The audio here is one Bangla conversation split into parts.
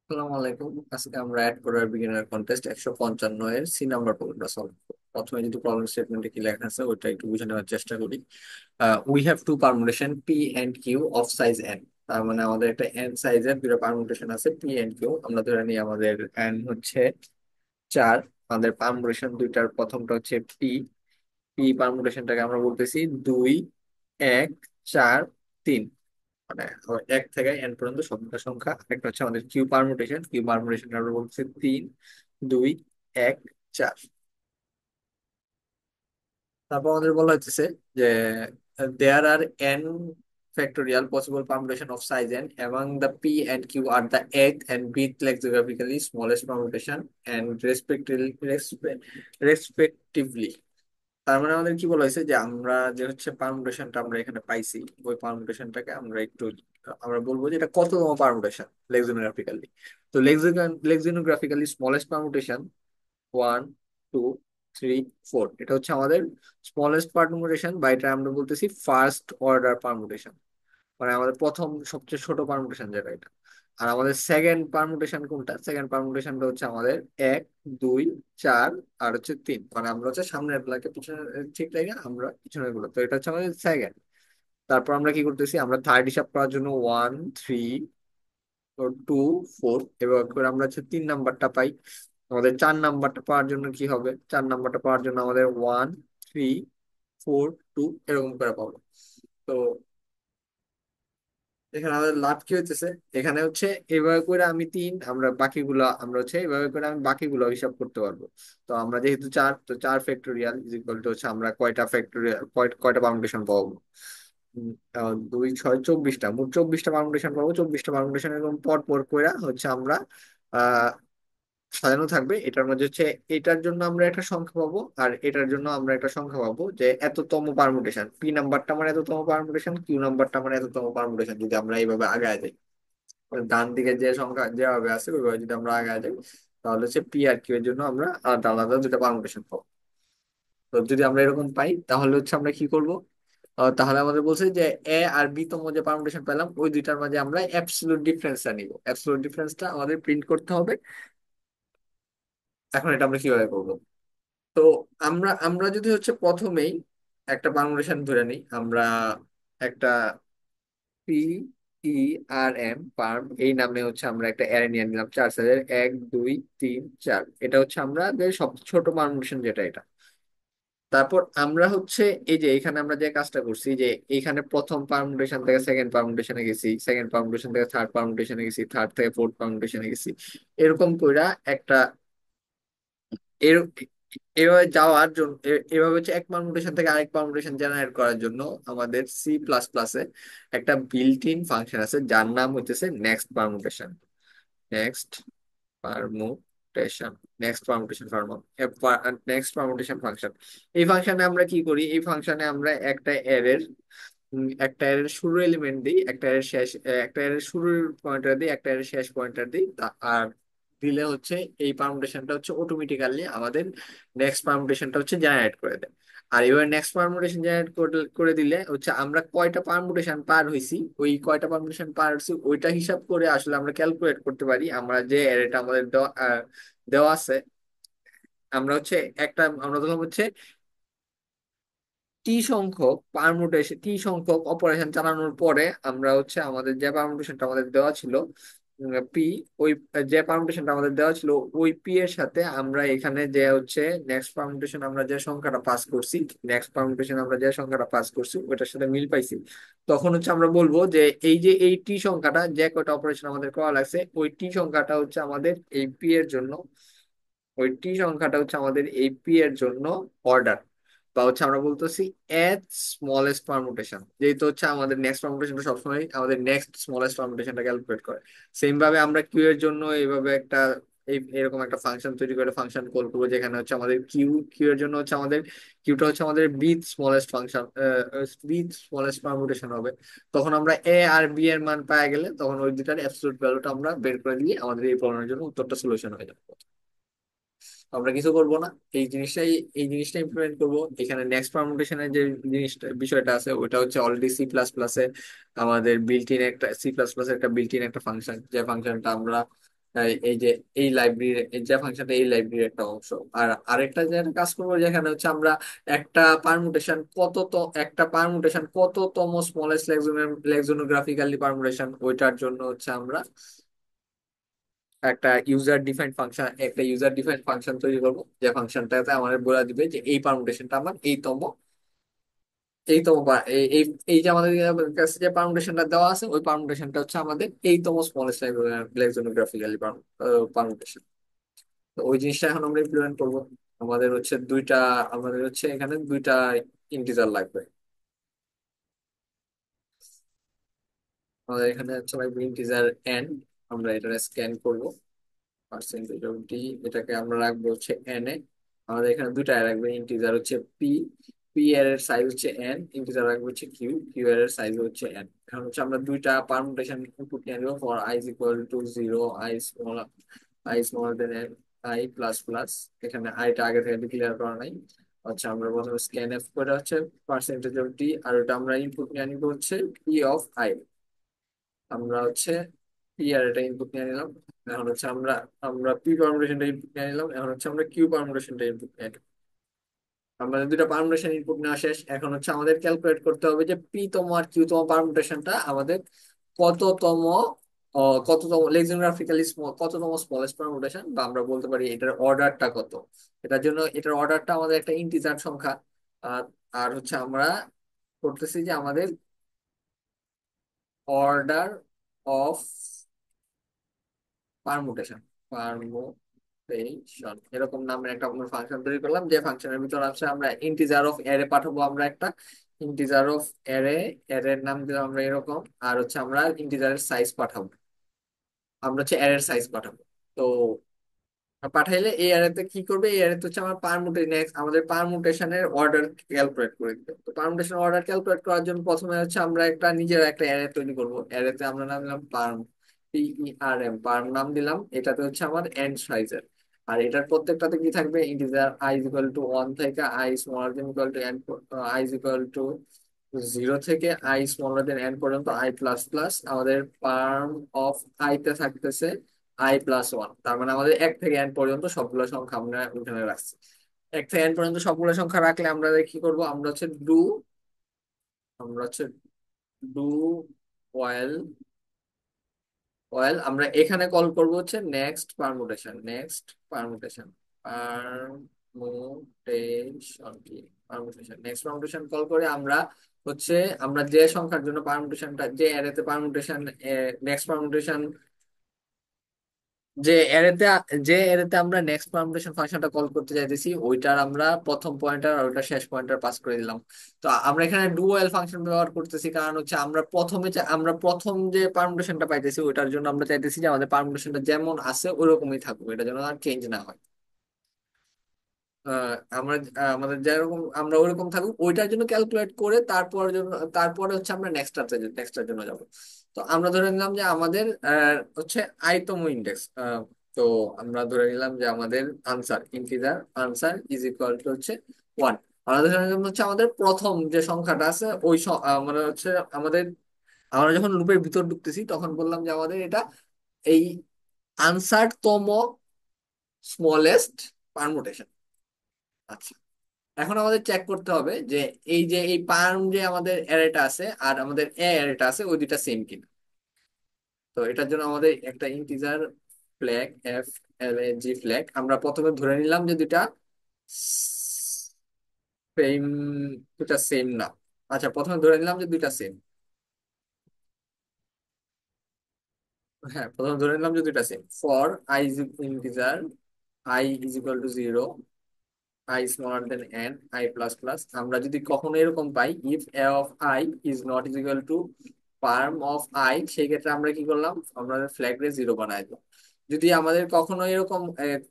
আসসালামু আলাইকুম। আজকে আমরা অ্যাড করার বিগিনার কন্টেস্ট 155 এর সি নাম্বার প্রবলেমটা সলভ করব। প্রথমে যদি প্রবলেম স্টেটমেন্টে কি লেখা আছে ওইটা একটু বুঝে নেওয়ার চেষ্টা করি। We have two permutation P and Q of size N. তার মানে আমাদের একটা এন সাইজের দুটো পারমুটেশন আছে পি এন্ড কিউ। আমরা ধরে নিই আমাদের এন হচ্ছে 4। আমাদের পারমুটেশন দুইটার প্রথমটা হচ্ছে পি। পি পারমুটেশনটাকে আমরা বলতেছি 2, 1, 4, 3। মানে এক থেকে এন পর্যন্ত সবগুলো সংখ্যা। একটা হচ্ছে আমাদের কিউ পারমুটেশন। কিউ পারমুটেশন আমরা বলতেছি 3, 2, 1, 4। তারপর আমাদের বলা হচ্ছে যে দেয়ার আর N factorial possible permutation of size n among the p and q are the eighth and bth lexicographically smallest permutation and respectively. তার মানে আমাদের কি বলা হয়েছে যে আমরা যে হচ্ছে পারমুটেশনটা আমরা এখানে পাইছি, ওই পারমুটেশনটাকে আমরা একটু আমরা বলবো যে এটা কততম পারমুটেশন লেক্সিনোগ্রাফিক্যালি। তো লেক্সিনোগ্রাফিক্যালি স্মলেস্ট পারমুটেশন 1, 2, 3, 4, এটা হচ্ছে আমাদের স্মলেস্ট পারমুটেশন, বা এটা আমরা বলতেছি ফার্স্ট অর্ডার পারমুটেশন। মানে আমাদের প্রথম সবচেয়ে ছোট পারমুটেশন যেটা এটা। আর আমাদের সেকেন্ড পারমুটেশন কোনটা? সেকেন্ড পারমুটেশনটা হচ্ছে আমাদের 1, 2, 4 আর হচ্ছে 3। মানে আমরা হচ্ছে সামনের গুলাকে পিছনে ঠিক রেখে আমরা পিছনের গুলো, তো এটা হচ্ছে আমাদের সেকেন্ড। তারপর আমরা কি করতেছি, আমরা থার্ড হিসাব করার জন্য 1, 3, 2, 4 এবার করে আমরা হচ্ছে 3 নাম্বারটা পাই। আমাদের 4 নাম্বারটা পাওয়ার জন্য কি হবে? 4 নাম্বারটা পাওয়ার জন্য আমাদের 1, 3, 4, 2 এরকম করে পাবো। তো এখানে আমাদের লাভ কি হইতেছে? এখানে হচ্ছে এভাবে করে আমি তিন, আমরা বাকিগুলো আমরা হচ্ছে এভাবে করে আমি বাকিগুলো হিসাব করতে পারবো। তো আমরা যেহেতু চার, তো 4 ফ্যাক্টোরিয়াল ইজ ইকুয়াল টু হচ্ছে আমরা কয়টা ফ্যাক্টোরিয়াল কয়টা পারমুটেশন পাবো। 2, 6, 24টা, মোট 24টা পারমুটেশন পাবো। 24টা পারমুটেশন এরকম পর পর করে হচ্ছে আমরা আহ সাজানো থাকবে। এটার মধ্যে হচ্ছে এটার জন্য আমরা একটা সংখ্যা পাবো, আর এটার জন্য আমরা একটা সংখ্যা পাবো, যে এততম পারমুটেশন পি নাম্বারটা মানে এততম পারমুটেশন, কিউ নাম্বারটা মানে এততম পারমুটেশন। যদি আমরা এইভাবে আগায় যাই, ডান দিকে যে সংখ্যা যেভাবে আছে ওইভাবে যদি আমরা আগায় যাই, তাহলে হচ্ছে পি আর কিউ এর জন্য আমরা আলাদা আলাদা দুটো পারমুটেশন পাবো। তো যদি আমরা এরকম পাই তাহলে হচ্ছে আমরা কি করব? তাহলে আমাদের বলছে যে এ আর বি তম যে পারমুটেশন পেলাম ওই দুইটার মাঝে আমরা অ্যাবসলিউট ডিফারেন্সটা নিব। অ্যাবসলিউট ডিফারেন্সটা আমাদের প্রিন্ট করতে হবে। এখন এটা আমরা কিভাবে করবো? তো আমরা আমরা যদি হচ্ছে প্রথমেই একটা পারমুটেশন ধরে নিই, আমরা একটা পি ই আর এম পার্ম এই নামে হচ্ছে আমরা একটা অ্যারে নিয়ে নিলাম 4 সাইজের, 1, 2, 3, 4। এটা হচ্ছে আমরা সবচেয়ে ছোট পারমুটেশন যেটা এটা। তারপর আমরা হচ্ছে এই যে এখানে আমরা যে কাজটা করছি, যে এইখানে প্রথম পারমুটেশন থেকে সেকেন্ড পারমুটেশনে গেছি, সেকেন্ড পারমুটেশন থেকে থার্ড পারমুটেশনে গেছি, থার্ড থেকে ফোর্থ পারমুটেশনে গেছি, এরকম কইরা একটা এর এভাবে যাওয়ার জন্য এভাবে হচ্ছে এক পারমুটেশন থেকে আরেক পারমুটেশন জেনারেট করার জন্য আমাদের সি প্লাস প্লাসে একটা বিল্ট ইন ফাংশন আছে যার নাম হইতেছে next permutation. Next permutation next permutation next permutation function. এই ফাংশনে আমরা কি করি? এই ফাংশনে আমরা একটা এর শুরুর এলিমেন্ট দিই, একটা এর শুরুর পয়েন্টার দিই, একটা এর শেষ পয়েন্টার দিই। আর দিলে হচ্ছে এই পারমুটেশনটা হচ্ছে অটোমেটিক্যালি আমাদের নেক্সট পারমুটেশনটা হচ্ছে জেনারেট করে দেয়। আর এবার নেক্সট পারমুটেশন জেনারেট করে দিলে হচ্ছে আমরা কয়টা পারমুটেশন পার হইছি, ওই কয়টা পারমুটেশন পার হইছি ওইটা হিসাব করে আসলে আমরা ক্যালকুলেট করতে পারি আমরা যে অ্যারেটা আমাদের দেওয়া দেওয়া আছে। আমরা হচ্ছে আমরা ধরলাম হচ্ছে টি সংখ্যক অপারেশন চালানোর পরে আমরা হচ্ছে আমাদের যে পারমুটেশনটা আমাদের দেওয়া ছিল পি, ওই যে পারমুটেশনটা আমাদের দেওয়া ছিল ওই পি এর সাথে আমরা এখানে যে হচ্ছে নেক্সট পারমুটেশন আমরা যে সংখ্যাটা পাস করছি, নেক্সট পারমুটেশন আমরা যে সংখ্যাটা পাস করছি ওইটার সাথে মিল পাইছি। তখন হচ্ছে আমরা বলবো যে এই যে এই টি সংখ্যাটা যে কয়টা অপারেশন আমাদের করা লাগছে ওই টি সংখ্যাটা হচ্ছে আমাদের এই পি এর জন্য, ওই টি সংখ্যাটা হচ্ছে আমাদের এই পি এর জন্য অর্ডার, বা হচ্ছে আমরা বলতেছি এত স্মলেস্ট পারমুটেশন। যেহেতু হচ্ছে আমাদের নেক্সট পারমুটেশনটা সবসময় আমাদের নেক্সট স্মলেস্ট পারমুটেশনটা ক্যালকুলেট করে। সেম ভাবে আমরা কিউ এর জন্য এইভাবে একটা এরকম একটা ফাংশন তৈরি করে ফাংশন কল করবো, যেখানে হচ্ছে আমাদের কিউ এর জন্য হচ্ছে আমাদের কিউটা হচ্ছে আমাদের বিথ স্মলেস্ট ফাংশন, বিথ স্মলেস্ট পারমুটেশন হবে। তখন আমরা এ আর বি এর মান পাওয়া গেলে তখন ওই দুটার অ্যাবসলিউট ভ্যালুটা আমরা বের করে দিয়ে আমাদের এই প্রবলেমের জন্য উত্তরটা সলিউশন হয়ে যাবে। আমরা কিছু করব না, এই জিনিসটা ইমপ্লিমেন্ট করব এখানে। নেক্সট পারমুটেশনের যে বিষয়টা আছে ওটা হচ্ছে অলরেডি সি প্লাস প্লাসে আমাদের বিল্ট ইন একটা, সি প্লাস প্লাস একটা বিল্ট ইন একটা ফাংশন, যে ফাংশনটা আমরা এই যে এই লাইব্রেরি, এই যে ফাংশনটা এই লাইব্রেরির একটা অংশ। আর আরেকটা যে কাজ করবো, যেখানে হচ্ছে আমরা একটা পারমুটেশন একটা পারমুটেশন কততম স্মলেস্ট লেক্সোনোগ্রাফিক্যালি পারমুটেশন, ওইটার জন্য হচ্ছে আমরা একটা ইউজার ডিফাইন্ড ফাংশন তৈরি করবো, যে ফাংশনটাতে আমাদের বলে দিবে যে এই পারমুটেশনটা আমার এই এই যে আমাদের কাছে যে পারমুটেশনটা দেওয়া আছে, ওই পারমুটেশনটা হচ্ছে আমাদের এইতম স্মলেস্ট লেক্সোনোগ্রাফিক্যালি পারমুটেশন। তো ওই জিনিসটা এখন আমরা ইমপ্লিমেন্ট করবো। আমাদের হচ্ছে দুইটা আমাদের হচ্ছে এখানে দুইটা ইন্টিজার লাগবে। আমাদের এখানে হচ্ছে লাগবে ইন্টিজার এন। আমরা এটা স্ক্যান করব, পার্সেন্টেজ অফ ডি, এটাকে আমরা রাখবো হচ্ছে এন এ। আমাদের এখানে দুইটা রাখবে, ইন্টিজার হচ্ছে পি, পি এর সাইজ হচ্ছে এন, ইন্টিজার রাখবে হচ্ছে কিউ, কিউ এর সাইজ হচ্ছে এন। এখন হচ্ছে আমরা দুইটা পারমুটেশন ইনপুট নিয়ে নেবো, for I is equal to zero, I smaller than N, I plus plus. এখানে আইটা আগে থেকে ডিক্লেয়ার করা নাই। আচ্ছা, আমরা প্রথমে স্ক্যান এফ করে হচ্ছে পার্সেন্টেজ অফ ডি, আর ওটা আমরা ইনপুট নিয়ে নিবো হচ্ছে পি অফ আই। আমরা হচ্ছে পি আর এটা ইনপুট নিয়ে নিলাম। এখন হচ্ছে আমরা আমরা পি পারমুটেশনটা ইনপুট নিয়ে নিলাম। এখন হচ্ছে আমরা কিউ পারমুটেশনটা ইনপুট নিয়ে নিলাম। আমাদের দুটা পারমুটেশন ইনপুট নেওয়া শেষ। এখন হচ্ছে আমাদের ক্যালকুলেট করতে হবে যে পি তম আর কিউ তম পারমুটেশনটা আমাদের কততম কততম লেক্সিওগ্রাফিক্যালি কততম স্মলেস্ট পারমুটেশন, বা আমরা বলতে পারি এটার অর্ডারটা কত। এটার জন্য এটার অর্ডারটা আমাদের একটা ইন্টিজার সংখ্যা। আর আর হচ্ছে আমরা করতেছি যে আমাদের অর্ডার অফ পারমুটেশন, এরকম নামের একটা আমরা ফাংশন তৈরি করলাম, যে ফাংশনের ভিতর আছে আমরা ইন্টিজার অফ অ্যারে পাঠাবো, আমরা একটা ইন্টিজার অফ অ্যারে, অ্যারের নাম দিলাম আমরা এরকম। আর হচ্ছে আমরা ইন্টিজারের সাইজ পাঠাবো, আমরা হচ্ছে অ্যারের সাইজ পাঠাবো। তো পাঠাইলে এই অ্যারেতে কি করবে, এই অ্যারেতে হচ্ছে আমার আমাদের পারমুটেশনের অর্ডার ক্যালকুলেট করে দিবে। তো পারমুটেশন অর্ডার ক্যালকুলেট করার জন্য প্রথমে হচ্ছে আমরা নিজের একটা অ্যারে তৈরি করবো। অ্যারেতে আমরা নাম দিলাম পার্ম, পার্ম নাম দিলাম। এটাতে হচ্ছে আমার এন্ড সাইজের। আর এটার প্রত্যেকটাতে কি থাকবে, integer I equal to one থেকে I smaller than equal to N, I equal to zero থেকে আই স্মলার দেন এন পর্যন্ত আই প্লাস প্লাস। আমাদের পার্ম অফ আইতে থাকতেছে আই প্লাস ওয়ান। তার মানে আমাদের এক থেকে এন পর্যন্ত সবগুলো সংখ্যা আমরা ওখানে রাখছি। এক থেকে এন পর্যন্ত সবগুলো সংখ্যা রাখলে আমরা কি করব, আমরা হচ্ছে ডু ওয়াইল আমরা এখানে কল করব হচ্ছে নেক্সট পারমুটেশন কল করে আমরা হচ্ছে আমরা যে সংখ্যার জন্য পারমুটেশনটা, যে অ্যারেতে পারমুটেশন নেক্সট পারমুটেশন যে অ্যারেতে যে অ্যারেতে আমরা নেক্সট পারমুটেশন ফাংশনটা কল করতে চাইতেছি, ওইটার আমরা প্রথম পয়েন্টার আর ওইটা শেষ পয়েন্টার পাস করে দিলাম। তো আমরা এখানে ডুয়াল ফাংশন ব্যবহার করতেছি, কারণ হচ্ছে আমরা প্রথম যে পারমুটেশনটা পাইতেছি, ওইটার জন্য আমরা চাইতেছি যে আমাদের পারমুটেশনটা যেমন আছে ওইরকমই থাকুক, এটা যেন আর চেঞ্জ না হয়। আমাদের যেরকম আমরা ওইরকম থাকুক, ওইটার জন্য ক্যালকুলেট করে তারপরে হচ্ছে আমরা নেক্সটটার জন্য যাব। তো আমরা ধরে নিলাম যে আমাদের হচ্ছে আইতম ইন্ডেক্স। তো আমরা ধরে নিলাম যে আমাদের আনসার ইজ ইকুয়াল টু হচ্ছে ওয়ান। আমরা ধরে নিলাম হচ্ছে আমাদের প্রথম যে সংখ্যাটা আছে আমরা হচ্ছে আমাদের আমরা যখন লুপের ভিতর ঢুকতেছি তখন বললাম যে আমাদের এটা এই আনসার তম স্মলেস্ট পারমুটেশন। আচ্ছা, এখন আমাদের চেক করতে হবে যে এই যে এই পার্ম যে আমাদের অ্যারেটা আছে আর আমাদের এ অ্যারেটা আছে, ওই দুইটা সেম কিনা। তো এটার জন্য আমাদের একটা ইন্টিজার ফ্ল্যাগ, এফ এল এ জি ফ্ল্যাগ, আমরা প্রথমে ধরে নিলাম যে সেম দুটা সেম না। আচ্ছা, প্রথমে ধরে নিলাম যে দুইটা সেম। হ্যাঁ, প্রথমে ধরে নিলাম যে দুইটা same. For I is integer, I is equal to zero, I smaller than N, I plus plus. আমরা যদি কখনো এরকম পাই, if A of I is not is equal to perm of I, সেই ক্ষেত্রে আমরা কি করলাম, আমরা ফ্ল্যাগ রে জিরো বানাই দিলাম। যদি আমাদের কখনো এরকম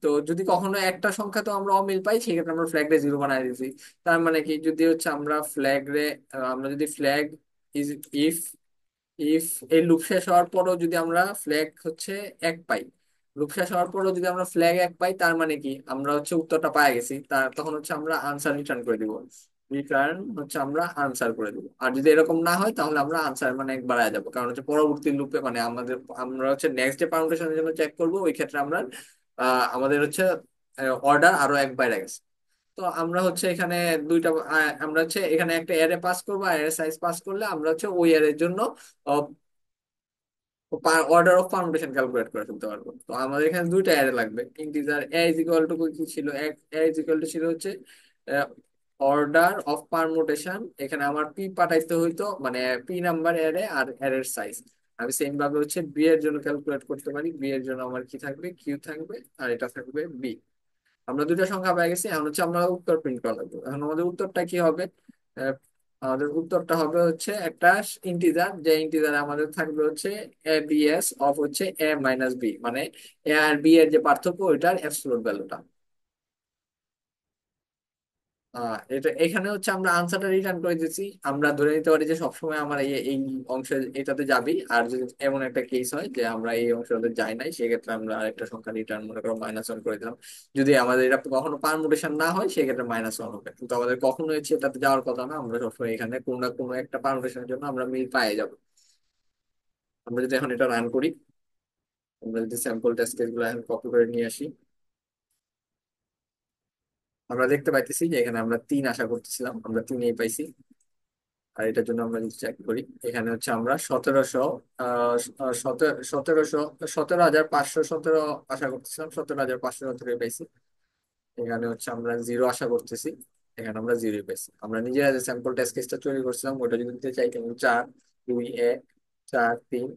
তো যদি কখনো একটা সংখ্যা তো আমরা অমিল পাই, সেই ক্ষেত্রে আমরা ফ্ল্যাগ রে জিরো বানাই দিয়েছি। তার মানে কি, যদি হচ্ছে আমরা যদি ফ্ল্যাগ ইজ ইফ ইফ এই লুপ শেষ হওয়ার পরও যদি আমরা ফ্ল্যাগ হচ্ছে এক পাই, লুপ শেষ হওয়ার পরও যদি আমরা ফ্ল্যাগ এক পাই, তার মানে কি আমরা হচ্ছে উত্তরটা পাই গেছি, তখন হচ্ছে আমরা আনসার রিটার্ন করে দিব। রিটার্ন হচ্ছে আমরা আনসার করে দেবো। আর যদি এরকম না হয় তাহলে আমরা আনসার মানে এক বাড়ায় যাবো, কারণ হচ্ছে পরবর্তী লুপে মানে আমাদের আমরা হচ্ছে নেক্সট ডে পারমুটেশনের জন্য চেক করবো, ওই ক্ষেত্রে আমরা আমাদের হচ্ছে অর্ডার আরো এক বাইরে গেছে। তো আমরা হচ্ছে এখানে দুইটা আমরা হচ্ছে এখানে একটা অ্যারে পাস করবো, আর অ্যারে সাইজ পাস করলে আমরা হচ্ছে ওই অ্যারের জন্য অর্ডার অফ পারমুটেশন ক্যালকুলেট করে ফেলতে পারবো। তো আমাদের এখানে দুইটা অ্যারে লাগবে integer. A is equal two কি ছিল, এ ইজ ইকুয়াল টু ছিল হচ্ছে অর্ডার অফ পারমুটেশন। এখানে আমার পি পাঠাইতে হইতো মানে পি নাম্বার অ্যারে আর অ্যারের সাইজ। আমি সেম ভাবে হচ্ছে বি এর জন্য ক্যালকুলেট করতে পারি। বি এর জন্য আমার কি থাকবে, কিউ থাকবে, আর এটা থাকবে বি। আমরা দুইটা সংখ্যা পেয়ে গেছি, এখন হচ্ছে আমরা উত্তর প্রিন্ট করা লাগবে। এখন আমাদের উত্তরটা কি হবে, আহ, আমাদের উত্তরটা হবে হচ্ছে একটা ইন্টিজার, যে ইন্টিজার আমাদের থাকবে হচ্ছে এ বি এস অফ হচ্ছে এ মাইনাস বি, মানে এ আর বি এর যে পার্থক্য ওইটার অ্যাবসলিউট ভ্যালুটা। এটা এখানে হচ্ছে আমরা আনসারটা রিটার্ন করে দিচ্ছি। আমরা ধরে নিতে পারি যে সবসময় আমার এই অংশে এটাতে যাবি, আর যদি এমন একটা কেস হয় যে আমরা এই অংশটাতে যাই নাই, সেক্ষেত্রে আমরা আরেকটা সংখ্যা রিটার্ন মনে করো -1 করে দিলাম। যদি আমাদের এটা কখনো পারমুটেশন না হয় সেক্ষেত্রে -1 হবে, কিন্তু আমাদের কখনো হচ্ছে এটাতে যাওয়ার কথা না, আমরা সবসময় এখানে কোনো না কোনো একটা পারমুটেশনের জন্য আমরা মিল পাই যাবো। আমরা যদি এখন এটা রান করি, আমরা যদি স্যাম্পল টেস্ট কেস গুলো এখন কপি করে নিয়ে আসি, আমরা দেখতে পাইতেছি যে এখানে আমরা 3 আশা করতেছিলাম, আমরা 3 পাইছি। আর এটার জন্য আমরা যদি চেক করি, এখানে হচ্ছে আমরা 17,517 আশা করতেছিলাম, 17,517 পাইছি। এখানে হচ্ছে আমরা 0 আশা করতেছি, এখানে আমরা 0 পাইছি। আমরা নিজেরা যে স্যাম্পল টেস্ট কেসটা তৈরি করছিলাম ওটা যদি দিতে চাই, কেমন 4, 2, 1, 4, 3,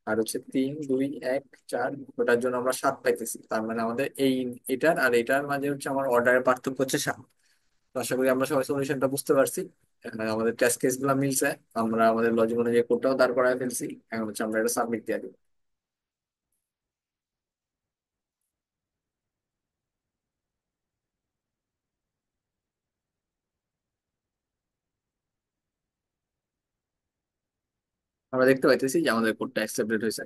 আর হচ্ছে 3, 2, 1, 4, ওটার জন্য আমরা 7 পাইতেছি। তার মানে আমাদের এটার আর এটার মাঝে হচ্ছে আমার অর্ডারের পার্থক্য হচ্ছে 7। তো আশা করি আমরা সবাই সলিউশনটা বুঝতে পারছি। এখানে আমাদের টেস্ট কেস গুলো মিলছে, আমরা আমাদের লজিক অনুযায়ী কোডটাও দাঁড় করায় ফেলছি। এখন হচ্ছে আমরা এটা সাবমিট দিয়ে দিই। আমরা দেখতে পাইতেছি যে আমাদের কোডটা অ্যাকসেপ্টেড হয়েছে।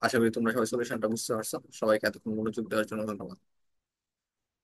আশা করি তোমরা সবাই সলিউশনটা বুঝতে পারছো। সবাইকে এতক্ষণ মনোযোগ দেওয়ার জন্য ধন্যবাদ।